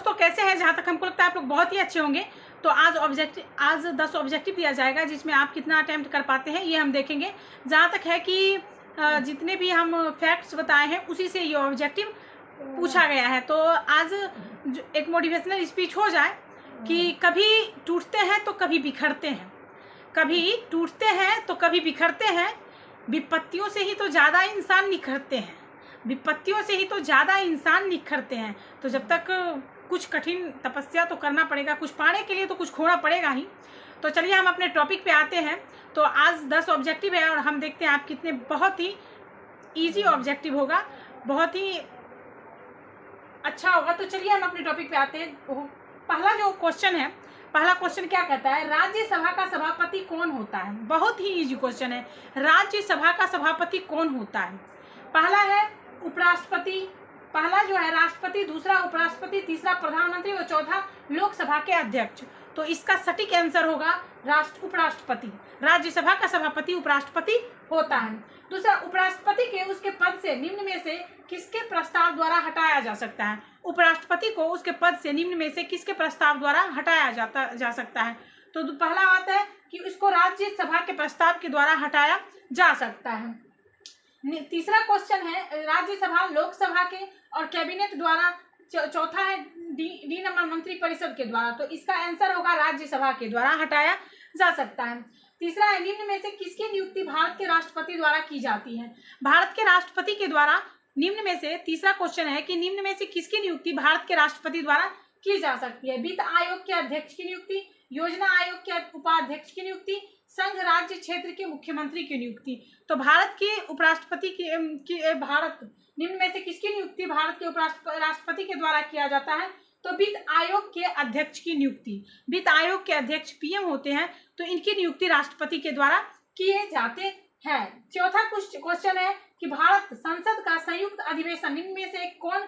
दोस्तों कैसे हैं? जहाँ तक हमको लगता है आप लोग बहुत ही अच्छे होंगे। तो आज 10 ऑब्जेक्टिव दिया जाएगा जिसमें आप कितना अटेम्प्ट कर पाते हैं ये हम देखेंगे। जहाँ तक है कि जितने भी हम फैक्ट्स बताए हैं उसी से ये ऑब्जेक्टिव पूछा गया है। तो आज एक मोटिवेशनल स्पीच हो जाए कि कभी टूटते हैं तो कभी बिखरते हैं, कभी टूटते हैं तो कभी बिखरते हैं, विपत्तियों से ही तो ज़्यादा इंसान निखरते हैं, विपत्तियों से ही तो ज़्यादा इंसान निखरते हैं। तो जब तक कुछ कठिन तपस्या तो करना पड़ेगा, कुछ पाने के लिए तो कुछ खोना पड़ेगा ही। तो चलिए हम अपने टॉपिक पे आते हैं। तो आज 10 ऑब्जेक्टिव है और हम देखते हैं आप कितने, बहुत ही इजी ऑब्जेक्टिव होगा, बहुत ही अच्छा होगा। तो चलिए हम अपने टॉपिक पे आते हैं। पहला जो क्वेश्चन है, पहला क्वेश्चन क्या कहता है? राज्यसभा का सभापति कौन होता है? बहुत ही इजी क्वेश्चन है। राज्यसभा का सभापति कौन होता है? पहला है उपराष्ट्रपति, पहला जो है राष्ट्रपति, दूसरा उपराष्ट्रपति, तीसरा प्रधानमंत्री और चौथा लोकसभा के अध्यक्ष। तो इसका सटीक आंसर होगा उपराष्ट्रपति। राज्यसभा का सभापति उपराष्ट्रपति होता है। दूसरा, उपराष्ट्रपति के उसके पद से निम्न में से किसके प्रस्ताव द्वारा हटाया जा सकता है? उपराष्ट्रपति को उसके पद से निम्न में से किसके प्रस्ताव द्वारा हटाया जा सकता है? तो पहला बात है कि इसको राज्यसभा के प्रस्ताव के द्वारा हटाया जा सकता है। तीसरा क्वेश्चन है राज्यसभा, लोकसभा के और कैबिनेट द्वारा। चौथा है डी नंबर मंत्रिपरिषद के द्वारा। तो इसका आंसर होगा राज्यसभा के द्वारा हटाया जा सकता है। तीसरा है निम्न में से किसकी नियुक्ति भारत के राष्ट्रपति द्वारा की जाती है? भारत के राष्ट्रपति के द्वारा निम्न में से, तीसरा क्वेश्चन है कि निम्न में से किसकी नियुक्ति भारत के राष्ट्रपति द्वारा की जा सकती है? वित्त आयोग के अध्यक्ष की नियुक्ति, योजना आयोग के उपाध्यक्ष की नियुक्ति, संघ राज्य क्षेत्र के मुख्यमंत्री की नियुक्ति। तो भारत के उपराष्ट्रपति की भारत निम्न में से किसकी नियुक्ति भारत के राष्ट्रपति के द्वारा किया जाता है? तो वित्त आयोग के अध्यक्ष की नियुक्ति। वित्त आयोग के अध्यक्ष पीएम होते हैं, तो इनकी नियुक्ति राष्ट्रपति के द्वारा किए जाते हैं। चौथा क्वेश्चन है कि भारत संसद का संयुक्त अधिवेशन निम्न में से कौन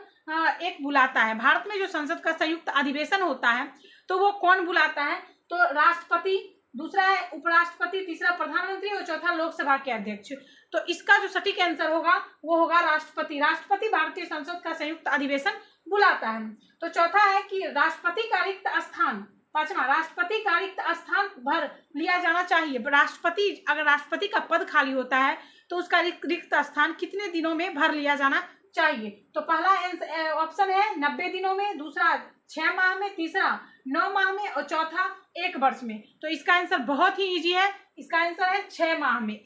एक बुलाता है? भारत में जो संसद का संयुक्त अधिवेशन होता है तो वो कौन बुलाता है? तो राष्ट्रपति, दूसरा है उपराष्ट्रपति, तीसरा प्रधानमंत्री और चौथा लोकसभा के अध्यक्ष। तो इसका जो सटीक आंसर होगा वो होगा राष्ट्रपति। राष्ट्रपति भारतीय संसद का संयुक्त अधिवेशन बुलाता है। तो चौथा है कि राष्ट्रपति का रिक्त स्थान, पांचवा, राष्ट्रपति का रिक्त स्थान भर लिया जाना चाहिए। राष्ट्रपति, अगर राष्ट्रपति का पद खाली होता है तो उसका रिक्त स्थान कितने दिनों में भर लिया जाना चाहिए? तो पहला ऑप्शन है 90 दिनों में, दूसरा 6 माह में, तीसरा 9 माह में और चौथा 1 वर्ष में। तो इसका आंसर बहुत ही इजी है, इसका आंसर है 6 माह में।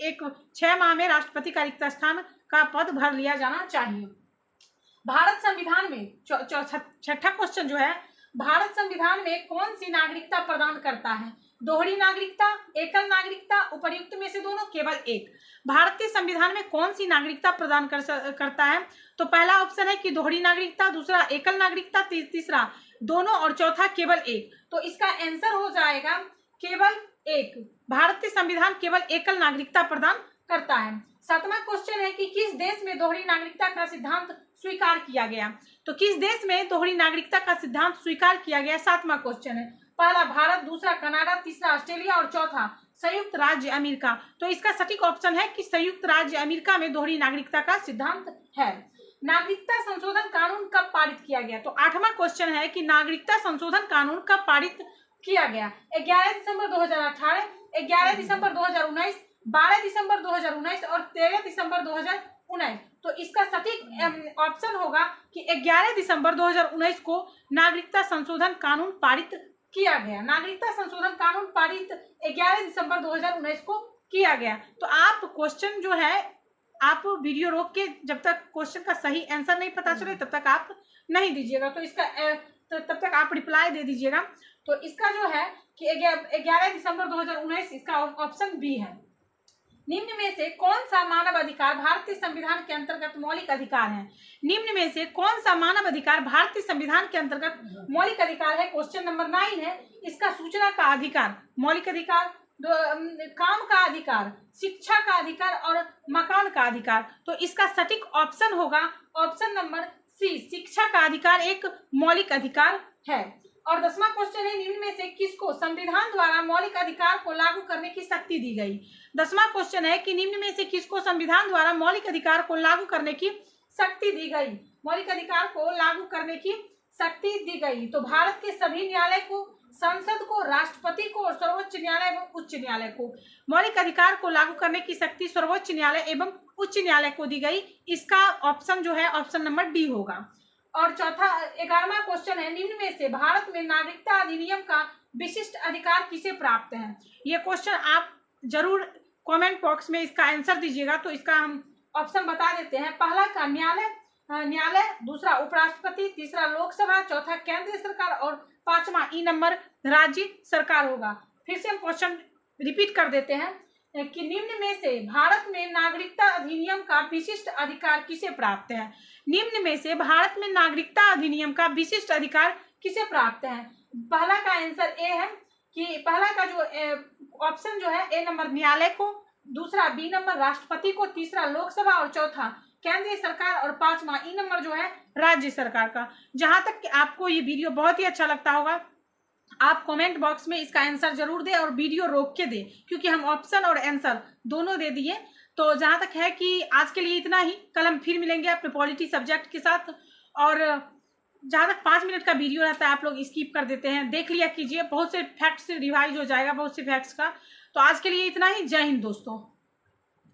6 माह में राष्ट्रपति का रिक्त स्थान का पद भर लिया जाना चाहिए। भारत संविधान में छठा क्वेश्चन जो है, भारत संविधान में कौन सी नागरिकता प्रदान करता है? दोहरी नागरिकता, एकल नागरिकता, उपर्युक्त में से दोनों, केवल एक। भारतीय संविधान में कौन सी नागरिकता प्रदान करता है? तो पहला ऑप्शन है कि दोहरी नागरिकता, दूसरा एकल नागरिकता, तीसरा दोनों और चौथा केवल एक। तो इसका आंसर हो जाएगा केवल एक। भारतीय संविधान केवल एकल नागरिकता प्रदान करता है। सातवां क्वेश्चन है कि किस देश में दोहरी नागरिकता का सिद्धांत स्वीकार किया गया? तो किस देश में दोहरी नागरिकता का सिद्धांत स्वीकार किया गया? सातवां क्वेश्चन है। पहला भारत, दूसरा कनाडा, तीसरा ऑस्ट्रेलिया और चौथा संयुक्त राज्य अमेरिका। तो इसका सटीक ऑप्शन है कि संयुक्त राज्य अमेरिका में दोहरी नागरिकता का सिद्धांत है। नागरिकता संशोधन कानून कब पारित किया गया? तो 8वां क्वेश्चन है कि नागरिकता संशोधन कानून कब पारित किया गया? 11 दिसंबर 2018, 11 दिसंबर 2019, 12 दिसंबर 2019 और 13 दिसंबर 2019। तो इसका सटीक ऑप्शन होगा कि 11 दिसंबर 2019 को नागरिकता संशोधन कानून पारित किया गया। नागरिकता संशोधन कानून पारित 11 दिसंबर 2019 को किया गया। तो आप क्वेश्चन जो है, आप वीडियो रोक के जब तक क्वेश्चन का सही आंसर नहीं पता चले तब तक आप नहीं दीजिएगा। तो इसका तब तक आप रिप्लाई दे दीजिएगा। तो इसका जो है कि 11 दिसंबर 2019 इसका ऑप्शन बी है। निम्न में से कौन सा मानव अधिकार भारतीय संविधान के अंतर्गत मौलिक अधिकार है? निम्न में से कौन सा मानव अधिकार भारतीय संविधान के अंतर्गत मौलिक अधिकार है? क्वेश्चन नंबर 9 है। इसका सूचना का अधिकार, मौलिक अधिकार, काम का अधिकार, शिक्षा का अधिकार और मकान का अधिकार। तो इसका सटीक ऑप्शन होगा ऑप्शन नंबर सी, शिक्षा का अधिकार एक मौलिक अधिकार है। और 10वां क्वेश्चन है, निम्न में से किसको संविधान द्वारा मौलिक अधिकार को लागू करने की शक्ति दी गई? 10वां क्वेश्चन है कि निम्न में से किसको संविधान द्वारा मौलिक अधिकार को लागू करने की शक्ति दी गई? मौलिक अधिकार को लागू करने की शक्ति दी गई। तो भारत के सभी न्यायालय को, संसद को, राष्ट्रपति को और सर्वोच्च न्यायालय एवं उच्च न्यायालय को मौलिक अधिकार को लागू करने की शक्ति सर्वोच्च न्यायालय एवं उच्च न्यायालय को दी गई। इसका ऑप्शन जो है ऑप्शन नंबर डी होगा। और चौथा 11वां क्वेश्चन है, निम्न में से भारत में नागरिकता अधिनियम का विशिष्ट अधिकार किसे प्राप्त है? ये क्वेश्चन आप जरूर कमेंट बॉक्स में इसका आंसर दीजिएगा। तो इसका हम ऑप्शन बता देते हैं। पहला का न्यायालय, दूसरा उपराष्ट्रपति, तीसरा लोकसभा, चौथा केंद्रीय सरकार और पांचवा ई नंबर राज्य सरकार होगा। फिर से हम क्वेश्चन रिपीट कर देते हैं कि निम्न में से भारत में नागरिकता अधिनियम का विशिष्ट अधिकार किसे प्राप्त है? निम्न में से भारत में नागरिकता अधिनियम का विशिष्ट अधिकार किसे प्राप्त है? पहला का आंसर ए है कि पहला का जो ऑप्शन जो है ए नंबर न्यायालय को, दूसरा बी नंबर राष्ट्रपति को, तीसरा लोकसभा और चौथा केंद्रीय सरकार और पांचवा ई नंबर जो है राज्य सरकार का। जहां तक कि आपको ये वीडियो बहुत ही अच्छा लगता होगा, आप कमेंट बॉक्स में इसका आंसर जरूर दें और वीडियो रोक के दें, क्योंकि हम ऑप्शन और आंसर दोनों दे दिए। तो जहां तक है कि आज के लिए इतना ही। कल हम फिर मिलेंगे अपने पॉलिटी सब्जेक्ट के साथ। और जहां तक 5 मिनट का वीडियो रहता है आप लोग स्किप कर देते हैं, देख लिया कीजिए, बहुत से फैक्ट्स रिवाइज हो जाएगा, बहुत से फैक्ट्स का। तो आज के लिए इतना ही। जय हिंद दोस्तों।